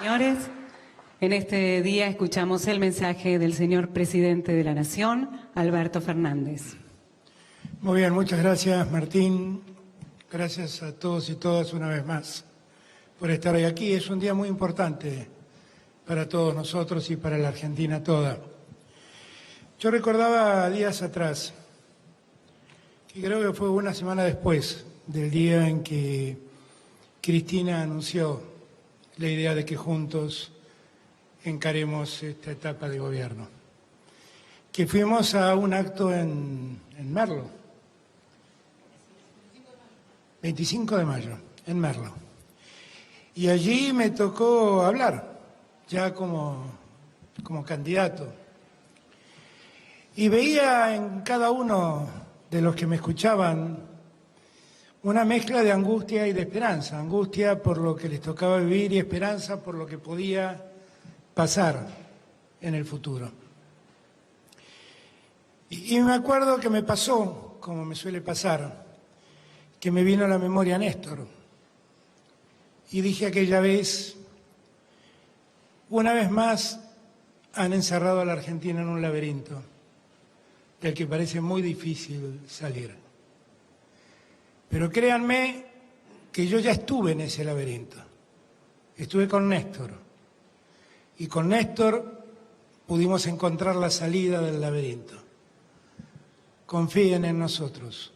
Señores, en este día escuchamos el mensaje del señor presidente de la Nación, Alberto Fernández. Muy bien, muchas gracias, Martín. Gracias a todos y todas una vez más por estar hoy aquí. Es un día muy importante para todos nosotros y para la Argentina toda. Yo recordaba días atrás, que creo que fue una semana después del día en que Cristina anunció la idea de que juntos encaremos esta etapa de gobierno, que fuimos a un acto en Merlo, 25 de mayo, en Merlo. Y allí me tocó hablar, ya como candidato. Y veía en cada uno de los que me escuchaban una mezcla de angustia y de esperanza. Angustia por lo que les tocaba vivir y esperanza por lo que podía pasar en el futuro. Y me acuerdo que me pasó, como me suele pasar, que me vino a la memoria Néstor. Y dije aquella vez, una vez más han encerrado a la Argentina en un laberinto del que parece muy difícil salir. Pero créanme que yo ya estuve en ese laberinto. Estuve con Néstor. Y con Néstor pudimos encontrar la salida del laberinto. Confíen en nosotros,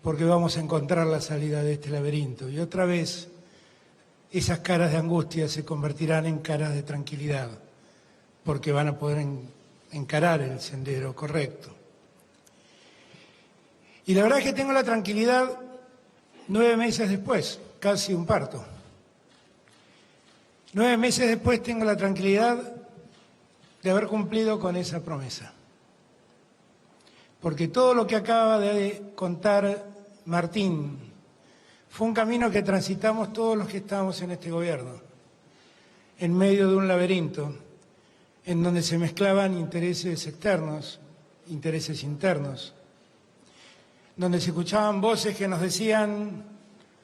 porque vamos a encontrar la salida de este laberinto. Y otra vez, esas caras de angustia se convertirán en caras de tranquilidad, porque van a poder encarar el sendero correcto. Y la verdad es que tengo la tranquilidad 9 meses después, casi un parto. 9 meses después tengo la tranquilidad de haber cumplido con esa promesa. Porque todo lo que acaba de contar Martín fue un camino que transitamos todos los que estábamos en este gobierno, en medio de un laberinto en donde se mezclaban intereses externos, intereses internos, donde se escuchaban voces que nos decían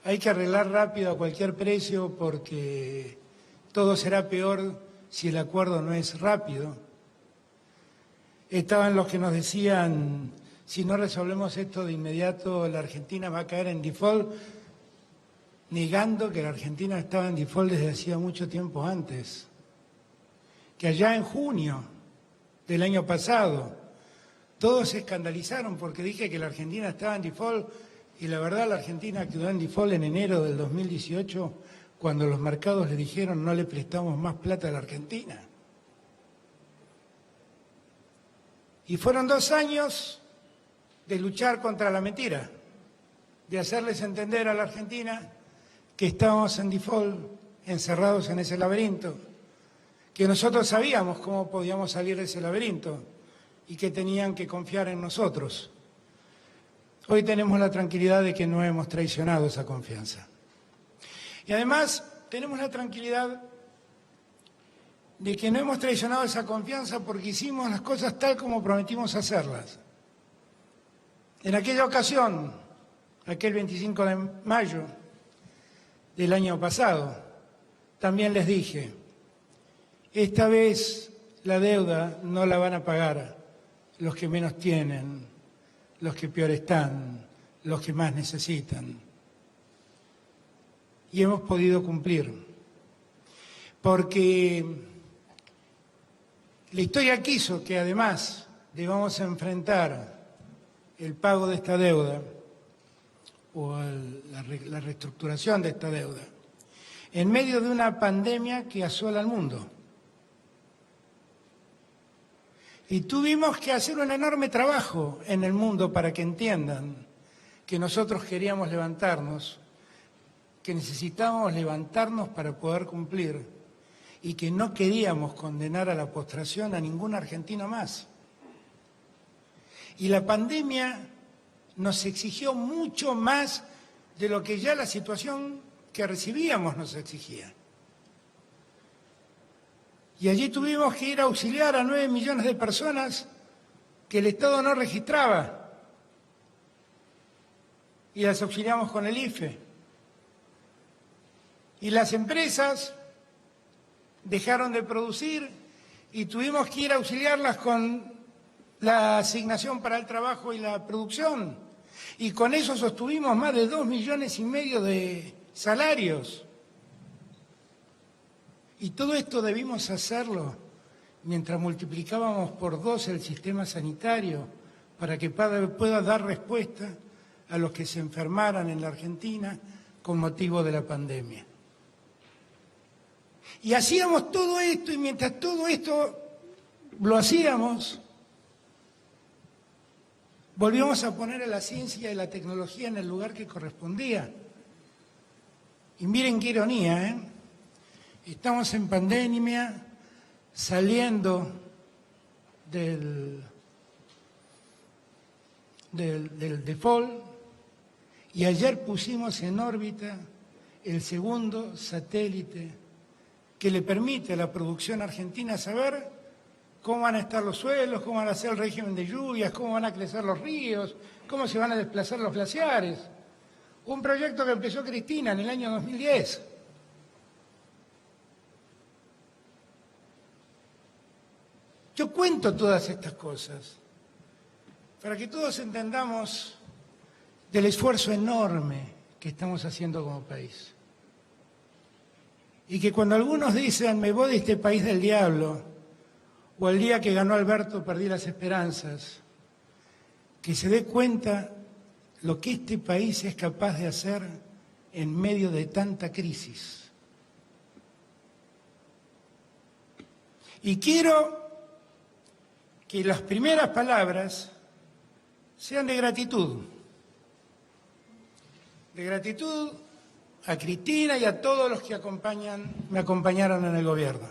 hay que arreglar rápido a cualquier precio porque todo será peor si el acuerdo no es rápido. Estaban los que nos decían si no resolvemos esto de inmediato la Argentina va a caer en default, negando que la Argentina estaba en default desde hacía mucho tiempo antes, que allá en junio del año pasado todos se escandalizaron porque dije que la Argentina estaba en default y la verdad la Argentina quedó en default en enero del 2018 cuando los mercados le dijeron no le prestamos más plata a la Argentina. Y fueron 2 años de luchar contra la mentira, de hacerles entender a la Argentina que estábamos en default, encerrados en ese laberinto, que nosotros sabíamos cómo podíamos salir de ese laberinto y que tenían que confiar en nosotros. Hoy tenemos la tranquilidad de que no hemos traicionado esa confianza. Y además tenemos la tranquilidad de que no hemos traicionado esa confianza porque hicimos las cosas tal como prometimos hacerlas. En aquella ocasión, aquel 25 de mayo del año pasado, también les dije, esta vez la deuda no la van a pagar los que menos tienen, los que peor están, los que más necesitan. Y hemos podido cumplir, porque la historia quiso que además debamos enfrentar el pago de esta deuda o la reestructuración de esta deuda en medio de una pandemia que asola al mundo. Y tuvimos que hacer un enorme trabajo en el mundo para que entiendan que nosotros queríamos levantarnos, que necesitábamos levantarnos para poder cumplir y que no queríamos condenar a la postración a ningún argentino más. Y la pandemia nos exigió mucho más de lo que ya la situación que recibíamos nos exigía. Y allí tuvimos que ir a auxiliar a 9 millones de personas que el Estado no registraba. Y las auxiliamos con el IFE. Y las empresas dejaron de producir y tuvimos que ir a auxiliarlas con la asignación para el trabajo y la producción. Y con eso sostuvimos más de 2,5 millones de salarios. Y todo esto debimos hacerlo mientras multiplicábamos por 2 el sistema sanitario para que pueda dar respuesta a los que se enfermaran en la Argentina con motivo de la pandemia. Y hacíamos todo esto, y mientras todo esto lo hacíamos, volvíamos a poner a la ciencia y la tecnología en el lugar que correspondía. Y miren qué ironía, ¿eh? Estamos en pandemia, saliendo del default, y ayer pusimos en órbita el segundo satélite que le permite a la producción argentina saber cómo van a estar los suelos, cómo van a ser el régimen de lluvias, cómo van a crecer los ríos, cómo se van a desplazar los glaciares. Un proyecto que empezó Cristina en el año 2010. Yo cuento todas estas cosas para que todos entendamos del esfuerzo enorme que estamos haciendo como país. Y que cuando algunos dicen, me voy de este país del diablo, o el día que ganó Alberto perdí las esperanzas, que se dé cuenta lo que este país es capaz de hacer en medio de tanta crisis. Y quiero que las primeras palabras sean de gratitud. De gratitud a Cristina y a todos los que me acompañaron en el gobierno.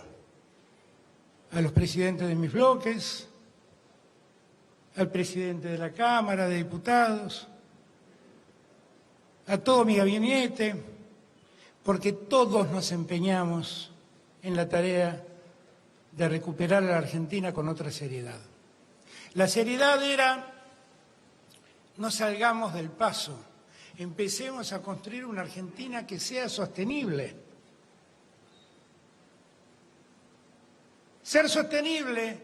A los presidentes de mis bloques, al presidente de la Cámara de Diputados, a todo mi gabinete, porque todos nos empeñamos en la tarea de recuperar a la Argentina con otra seriedad. La seriedad era, no salgamos del paso, empecemos a construir una Argentina que sea sostenible. Ser sostenible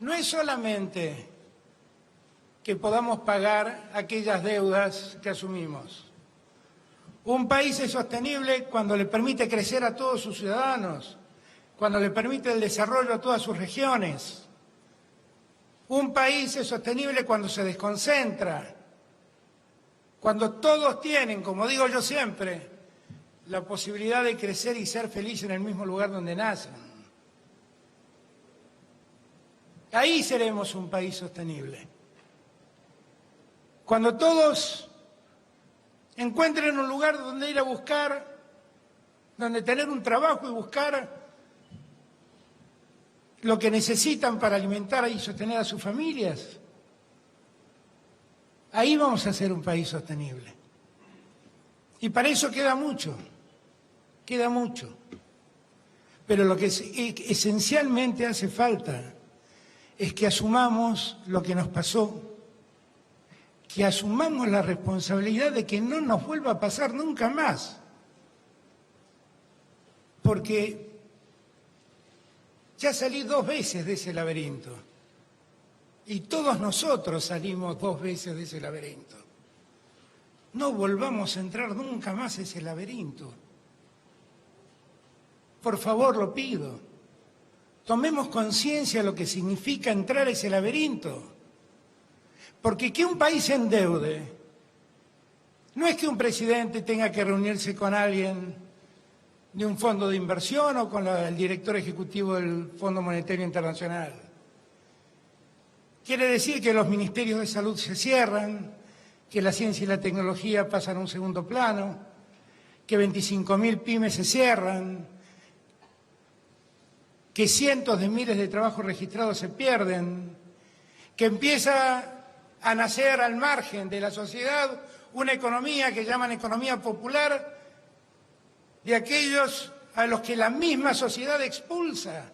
no es solamente que podamos pagar aquellas deudas que asumimos. Un país es sostenible cuando le permite crecer a todos sus ciudadanos, cuando le permite el desarrollo a todas sus regiones. Un país es sostenible cuando se desconcentra, cuando todos tienen, como digo yo siempre, la posibilidad de crecer y ser feliz en el mismo lugar donde nacen. Ahí seremos un país sostenible. Cuando todos encuentren un lugar donde ir a buscar, donde tener un trabajo y buscar lo que necesitan para alimentar y sostener a sus familias, ahí vamos a ser un país sostenible. Y para eso queda mucho. Pero lo que esencialmente hace falta es que asumamos lo que nos pasó, que asumamos la responsabilidad de que no nos vuelva a pasar nunca más. Porque ya salí 2 veces de ese laberinto. Y todos nosotros salimos 2 veces de ese laberinto. No volvamos a entrar nunca más a ese laberinto. Por favor, lo pido. Tomemos conciencia de lo que significa entrar a ese laberinto. Porque que un país se endeude no es que un presidente tenga que reunirse con alguien de un fondo de inversión o con el director ejecutivo del Fondo Monetario Internacional. Quiere decir que los ministerios de salud se cierran, que la ciencia y la tecnología pasan a un segundo plano, que 25.000 pymes se cierran, que cientos de miles de trabajos registrados se pierden, que empieza a nacer al margen de la sociedad una economía que llaman economía popular, de aquellos a los que la misma sociedad expulsa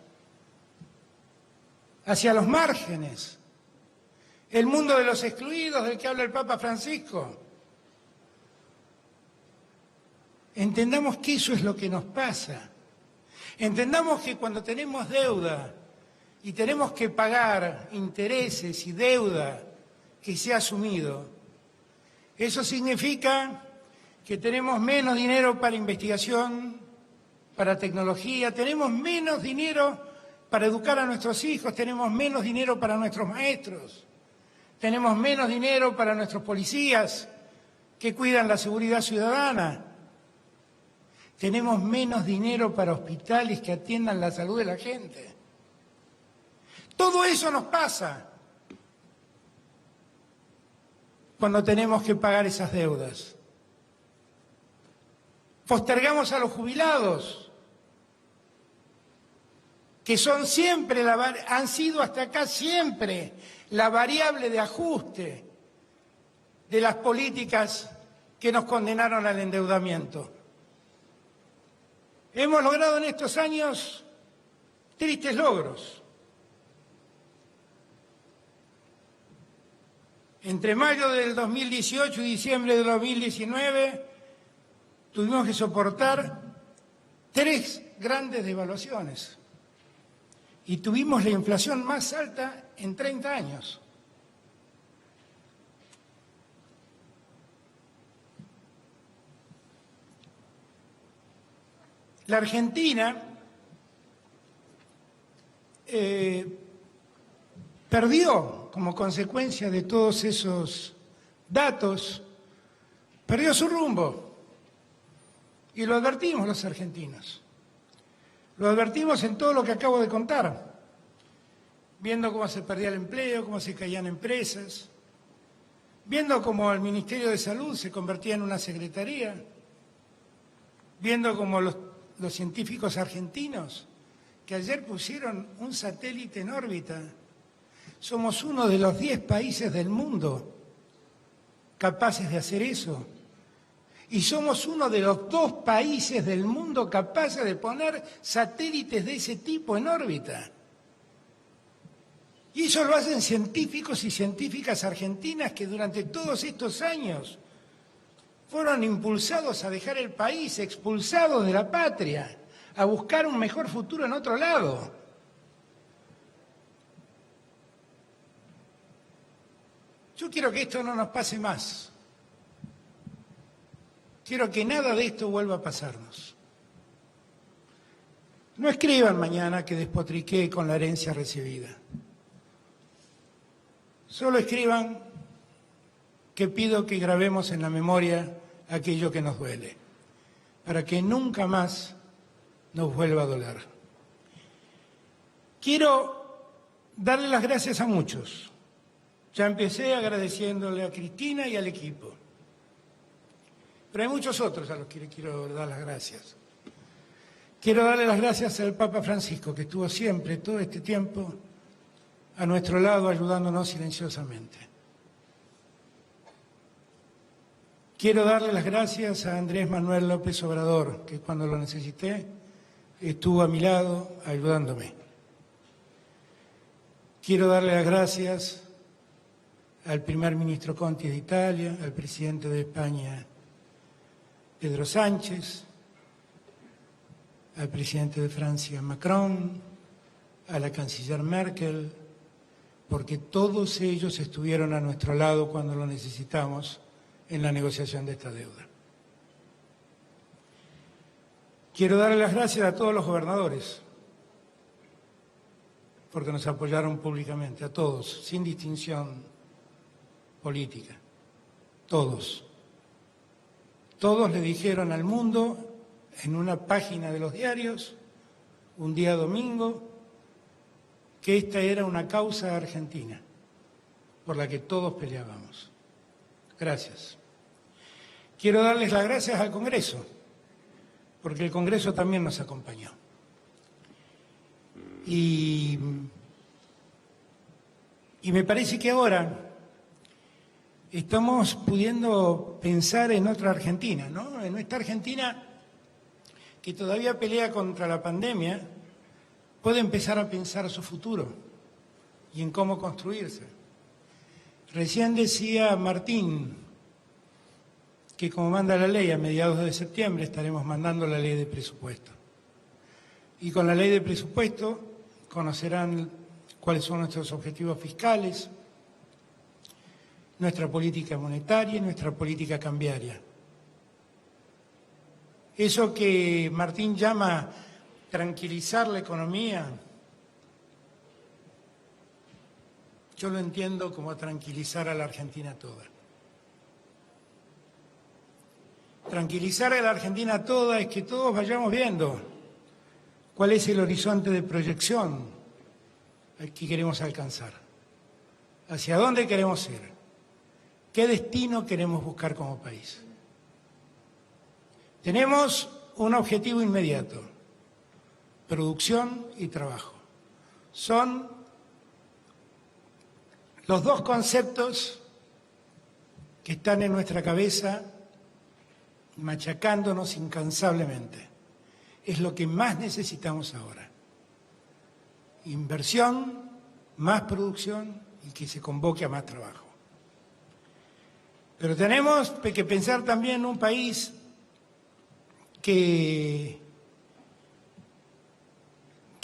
hacia los márgenes. El mundo de los excluidos del que habla el Papa Francisco. Entendamos que eso es lo que nos pasa. Entendamos que cuando tenemos deuda y tenemos que pagar intereses y deuda que se ha asumido, eso significa que tenemos menos dinero para investigación, para tecnología, tenemos menos dinero para educar a nuestros hijos, tenemos menos dinero para nuestros maestros, tenemos menos dinero para nuestros policías que cuidan la seguridad ciudadana, tenemos menos dinero para hospitales que atiendan la salud de la gente. Todo eso nos pasa cuando tenemos que pagar esas deudas. Postergamos a los jubilados, que son siempre han sido hasta acá siempre la variable de ajuste de las políticas que nos condenaron al endeudamiento. Hemos logrado en estos años tristes logros. Entre mayo del 2018 y diciembre del 2019 tuvimos que soportar 3 grandes devaluaciones y tuvimos la inflación más alta en 30 años. La Argentina perdió, como consecuencia de todos esos datos, perdió su rumbo. Y lo advertimos los argentinos. Lo advertimos en todo lo que acabo de contar, viendo cómo se perdía el empleo, cómo se caían empresas, viendo cómo el Ministerio de Salud se convertía en una secretaría, viendo cómo los científicos argentinos que ayer pusieron un satélite en órbita, somos uno de los 10 países del mundo capaces de hacer eso. Y somos uno de los 2 países del mundo capaces de poner satélites de ese tipo en órbita. Y eso lo hacen científicos y científicas argentinas que durante todos estos años fueron impulsados a dejar el país, expulsados de la patria, a buscar un mejor futuro en otro lado. Yo quiero que esto no nos pase más. Quiero que nada de esto vuelva a pasarnos. No escriban mañana que despotriqué con la herencia recibida. Solo escriban que pido que grabemos en la memoria aquello que nos duele, para que nunca más nos vuelva a doler. Quiero darle las gracias a muchos. Ya empecé agradeciéndole a Cristina y al equipo. Pero hay muchos otros a los que le quiero dar las gracias. Quiero darle las gracias al Papa Francisco, que estuvo siempre, todo este tiempo, a nuestro lado, ayudándonos silenciosamente. Quiero darle las gracias a Andrés Manuel López Obrador, que cuando lo necesité estuvo a mi lado ayudándome. Quiero darle las gracias al primer ministro Conte de Italia, al presidente de España, Pedro Sánchez, al presidente de Francia, Macron, a la canciller Merkel, porque todos ellos estuvieron a nuestro lado cuando lo necesitamos en la negociación de esta deuda. Quiero darle las gracias a todos los gobernadores, porque nos apoyaron públicamente, a todos, sin distinción política, todos. Todos le dijeron al mundo, en una página de los diarios, un día domingo, que esta era una causa argentina, por la que todos peleábamos. Gracias. Quiero darles las gracias al Congreso, porque el Congreso también nos acompañó. Y me parece que ahora estamos pudiendo pensar en otra Argentina, ¿no? En esta Argentina que todavía pelea contra la pandemia, puede empezar a pensar su futuro y en cómo construirse. Recién decía Martín que como manda la ley, a mediados de septiembre estaremos mandando la ley de presupuesto. Y con la ley de presupuesto conocerán cuáles son nuestros objetivos fiscales, nuestra política monetaria y nuestra política cambiaria. Eso que Martín llama tranquilizar la economía, yo lo entiendo como tranquilizar a la Argentina toda. Tranquilizar a la Argentina toda es que todos vayamos viendo cuál es el horizonte de proyección al que queremos alcanzar, hacia dónde queremos ir, qué destino queremos buscar como país. Tenemos un objetivo inmediato: producción y trabajo. Son los dos conceptos que están en nuestra cabeza machacándonos incansablemente. Es lo que más necesitamos ahora. Inversión, más producción y que se convoque a más trabajo. Pero tenemos que pensar también en un país que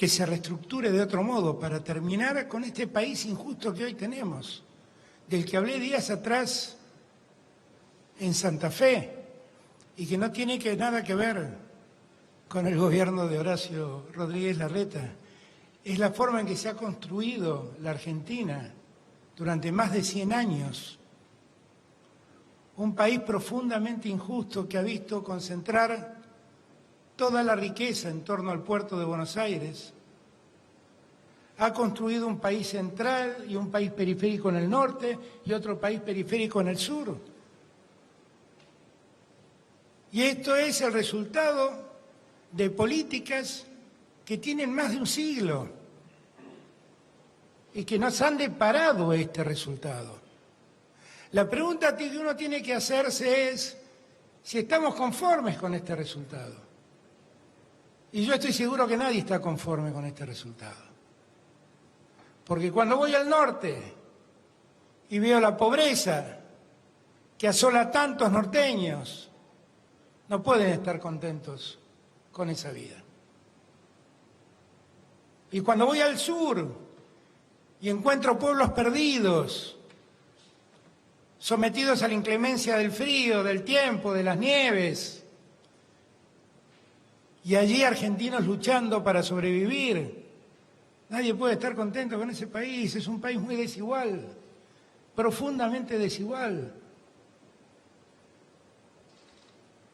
se reestructure de otro modo para terminar con este país injusto que hoy tenemos, del que hablé días atrás en Santa Fe y que no tiene nada que ver con el gobierno de Horacio Rodríguez Larreta. Es la forma en que se ha construido la Argentina durante más de 100 años. Un país profundamente injusto que ha visto concentrar toda la riqueza en torno al puerto de Buenos Aires. Ha construido un país central y un país periférico en el norte y otro país periférico en el sur. Y esto es el resultado de políticas que tienen más de un siglo y que nos han deparado este resultado. La pregunta que uno tiene que hacerse es si estamos conformes con este resultado. Y yo estoy seguro que nadie está conforme con este resultado. Porque cuando voy al norte y veo la pobreza que asola a tantos norteños, no pueden estar contentos con esa vida. Y cuando voy al sur y encuentro pueblos perdidos, sometidos a la inclemencia del frío, del tiempo, de las nieves, y allí argentinos luchando para sobrevivir, nadie puede estar contento con ese país. Es un país muy desigual, profundamente desigual.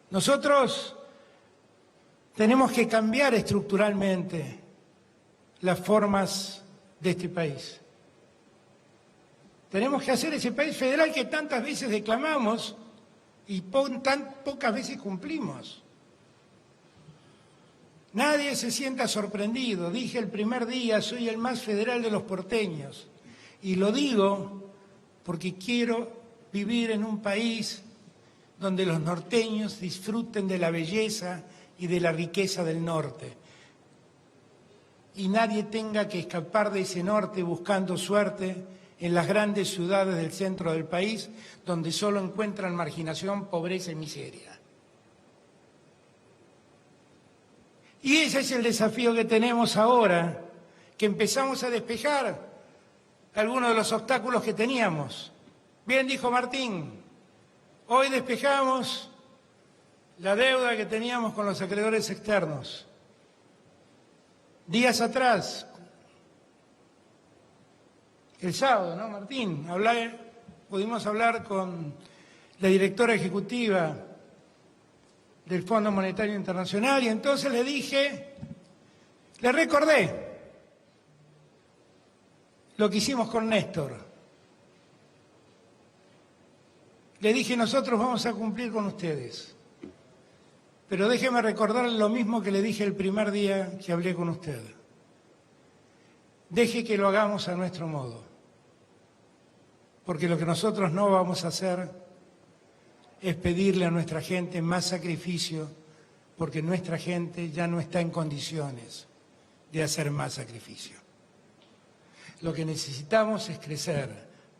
Nosotros tenemos que cambiar estructuralmente las formas de este país. Tenemos que hacer ese país federal que tantas veces declamamos y tan pocas veces cumplimos. Nadie se sienta sorprendido. Dije el primer día, soy el más federal de los porteños. Y lo digo porque quiero vivir en un país donde los norteños disfruten de la belleza y de la riqueza del norte. Y nadie tenga que escapar de ese norte buscando suerte en las grandes ciudades del centro del país, donde solo encuentran marginación, pobreza y miseria. Y ese es el desafío que tenemos ahora, que empezamos a despejar algunos de los obstáculos que teníamos. Bien dijo Martín, hoy despejamos la deuda que teníamos con los acreedores externos. Días atrás, el sábado, ¿no, Martín? Pudimos hablar con la directora ejecutiva del Fondo Monetario Internacional y entonces le recordé lo que hicimos con Néstor. Le dije, nosotros vamos a cumplir con ustedes, pero déjeme recordarle lo mismo que le dije el primer día que hablé con usted. Deje que lo hagamos a nuestro modo, porque lo que nosotros no vamos a hacer es pedirle a nuestra gente más sacrificio, porque nuestra gente ya no está en condiciones de hacer más sacrificio. Lo que necesitamos es crecer,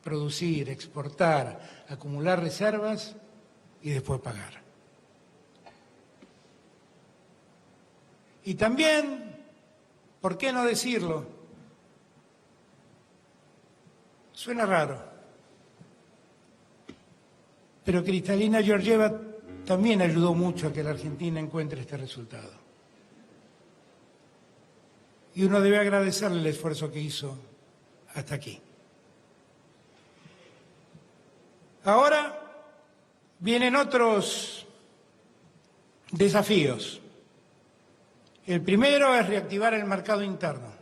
producir, exportar, acumular reservas y después pagar. Y también ¿Por qué no decirlo? Suena raro, pero Kristalina Georgieva también ayudó mucho a que la Argentina encuentre este resultado. Y uno debe agradecerle el esfuerzo que hizo hasta aquí. Ahora vienen otros desafíos. El primero es reactivar el mercado interno,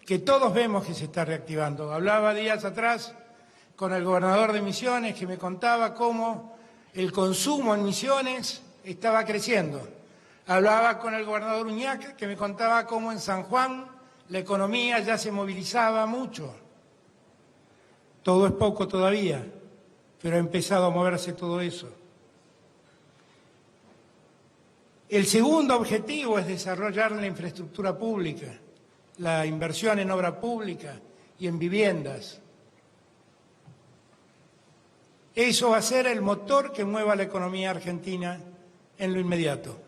que todos vemos que se está reactivando. Hablaba días atrás con el gobernador de Misiones, que me contaba cómo el consumo en Misiones estaba creciendo. Hablaba con el gobernador Uñac, que me contaba cómo en San Juan la economía ya se movilizaba mucho. Todo es poco todavía, pero ha empezado a moverse todo eso. El segundo objetivo es desarrollar la infraestructura pública, la inversión en obra pública y en viviendas. Eso va a ser el motor que mueva la economía argentina en lo inmediato.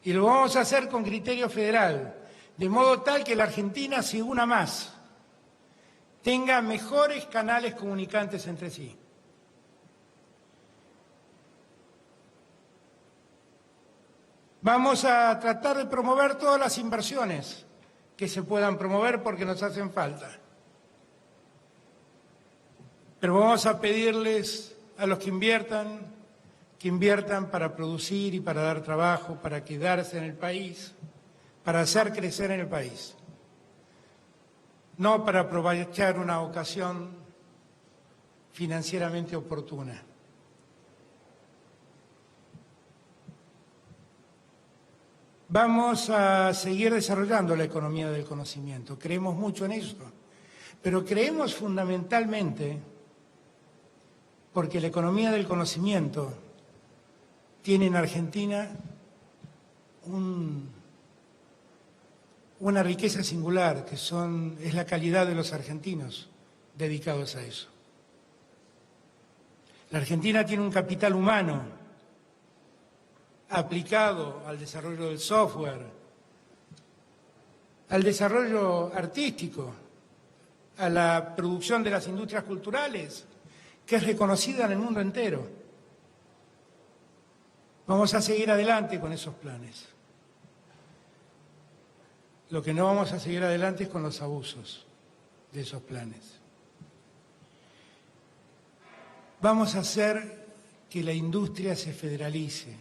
Y lo vamos a hacer con criterio federal, de modo tal que la Argentina se una más, tenga mejores canales comunicantes entre sí. Vamos a tratar de promover todas las inversiones que se puedan promover porque nos hacen falta. Pero vamos a pedirles a los que inviertan para producir y para dar trabajo, para quedarse en el país, para hacer crecer en el país. No para aprovechar una ocasión financieramente oportuna. Vamos a seguir desarrollando la economía del conocimiento. Creemos mucho en eso, pero creemos fundamentalmente porque la economía del conocimiento tiene en Argentina una riqueza singular, que es la calidad de los argentinos dedicados a eso. La Argentina tiene un capital humano aplicado al desarrollo del software, al desarrollo artístico, a la producción de las industrias culturales, que es reconocida en el mundo entero. Vamos a seguir adelante con esos planes. Lo que no vamos a seguir adelante es con los abusos de esos planes. Vamos a hacer que la industria se federalice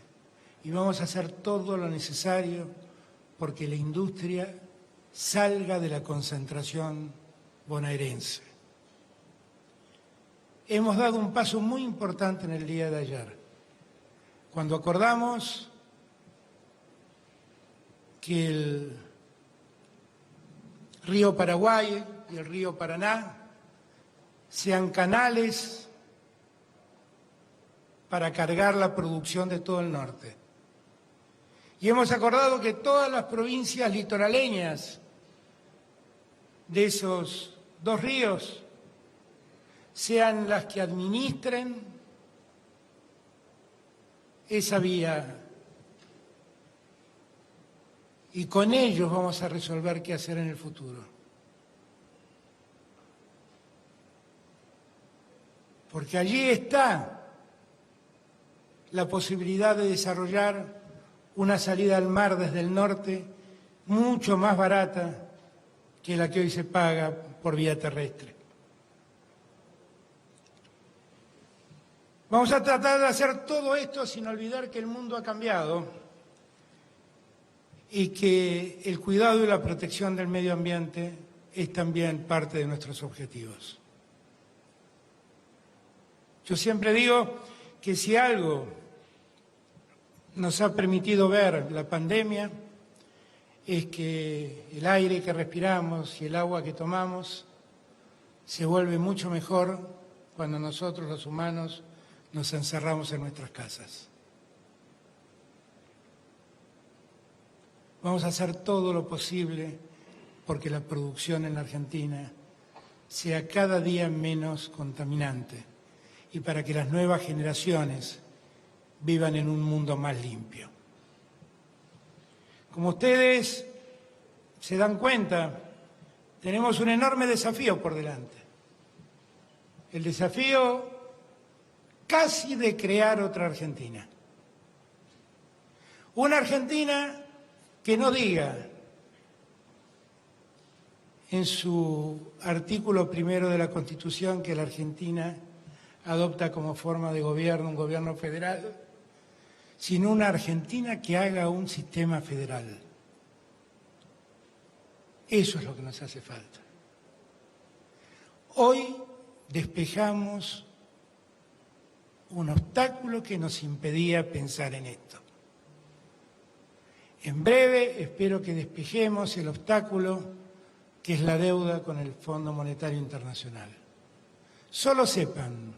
y vamos a hacer todo lo necesario porque la industria salga de la concentración bonaerense. Hemos dado un paso muy importante en el día de ayer, cuando acordamos que el río Paraguay y el río Paraná sean canales para cargar la producción de todo el norte. Y hemos acordado que todas las provincias litoraleñas de esos dos ríos sean las que administren esa vía. Y con ellos vamos a resolver qué hacer en el futuro. Porque allí está la posibilidad de desarrollar una salida al mar desde el norte mucho más barata que la que hoy se paga por vía terrestre. Vamos a tratar de hacer todo esto sin olvidar que el mundo ha cambiado y que el cuidado y la protección del medio ambiente es también parte de nuestros objetivos. Yo siempre digo que si algo nos ha permitido ver la pandemia es que el aire que respiramos y el agua que tomamos se vuelve mucho mejor cuando nosotros los humanos nos encerramos en nuestras casas. Vamos a hacer todo lo posible porque la producción en la Argentina sea cada día menos contaminante y para que las nuevas generaciones vivan en un mundo más limpio. Como ustedes se dan cuenta, tenemos un enorme desafío por delante. El desafío casi de crear otra Argentina. Una Argentina que no diga en su artículo primero de la Constitución que la Argentina adopta como forma de gobierno un gobierno federal, sino una Argentina que haga un sistema federal. Eso es lo que nos hace falta. Hoy despejamos un obstáculo que nos impedía pensar en esto. En breve espero que despejemos el obstáculo que es la deuda con el Fondo Monetario Internacional. Solo sepan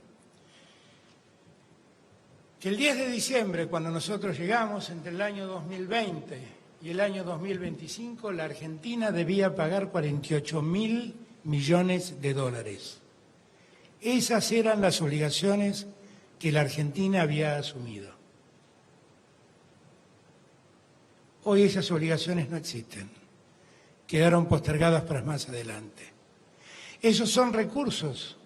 que el 10 de diciembre, cuando nosotros llegamos, entre el año 2020 y el año 2025, la Argentina debía pagar 48.000 millones de dólares. Esas eran las obligaciones que la Argentina había asumido. Hoy esas obligaciones no existen, quedaron postergadas para más adelante. Esos son recursos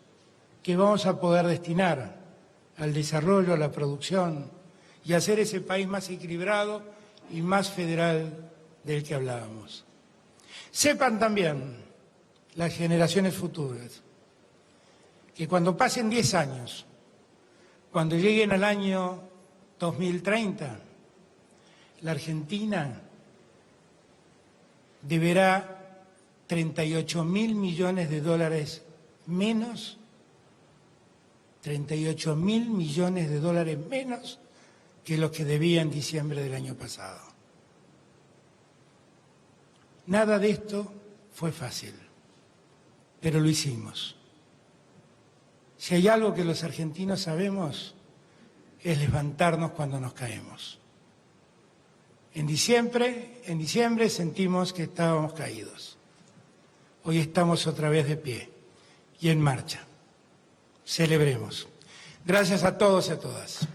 que vamos a poder destinar al desarrollo, a la producción y a hacer ese país más equilibrado y más federal del que hablábamos. Sepan también las generaciones futuras que cuando pasen 10 años, cuando lleguen al año 2030, la Argentina deberá 38.000 millones de dólares menos, 38.000 millones de dólares menos que los que debía en diciembre del año pasado. Nada de esto fue fácil, pero lo hicimos. Si hay algo que los argentinos sabemos, es levantarnos cuando nos caemos. En diciembre sentimos que estábamos caídos. Hoy estamos otra vez de pie y en marcha. Celebremos. Gracias a todos y a todas.